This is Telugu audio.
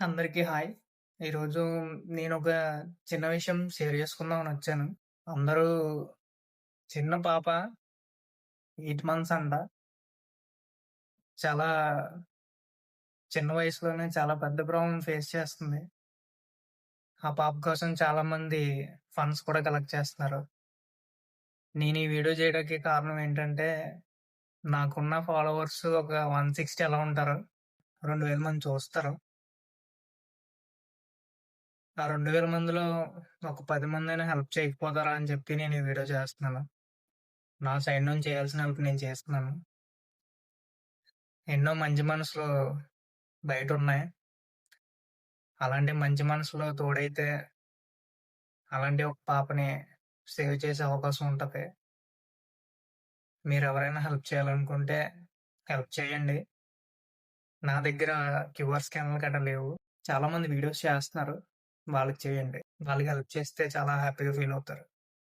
అందరికీ హాయ్. ఈరోజు నేనొక చిన్న విషయం షేర్ చేసుకుందామని వచ్చాను. అందరూ చిన్న పాప 8 మంత్స్ అంట. చాలా చిన్న వయసులోనే చాలా పెద్ద ప్రాబ్లమ్ ఫేస్ చేస్తుంది. ఆ పాప కోసం చాలామంది ఫండ్స్ కూడా కలెక్ట్ చేస్తున్నారు. నేను ఈ వీడియో చేయడానికి కారణం ఏంటంటే, నాకున్న ఫాలోవర్స్ ఒక 160 అలా ఉంటారు. 2000 మంది చూస్తారు. ఆ 2000 మందిలో ఒక 10 మందైనా హెల్ప్ చేయకపోతారా అని చెప్పి నేను ఈ వీడియో చేస్తున్నాను. నా సైడ్ నుంచి చేయాల్సిన హెల్ప్ నేను చేస్తున్నాను. ఎన్నో మంచి మనసులు బయటున్నాయి. అలాంటి మంచి మనసులో తోడైతే, అలాంటి ఒక పాపని సేవ్ చేసే అవకాశం ఉంటది. మీరెవరైనా హెల్ప్ చేయాలనుకుంటే హెల్ప్ చేయండి. నా దగ్గర క్యూఆర్ స్కానర్లు గట్టా లేవు. చాలా మంది వీడియోస్ చేస్తున్నారు. వాళ్ళకి చేయండి. వాళ్ళకి హెల్ప్ చేస్తే చాలా హ్యాపీగా ఫీల్ అవుతారు.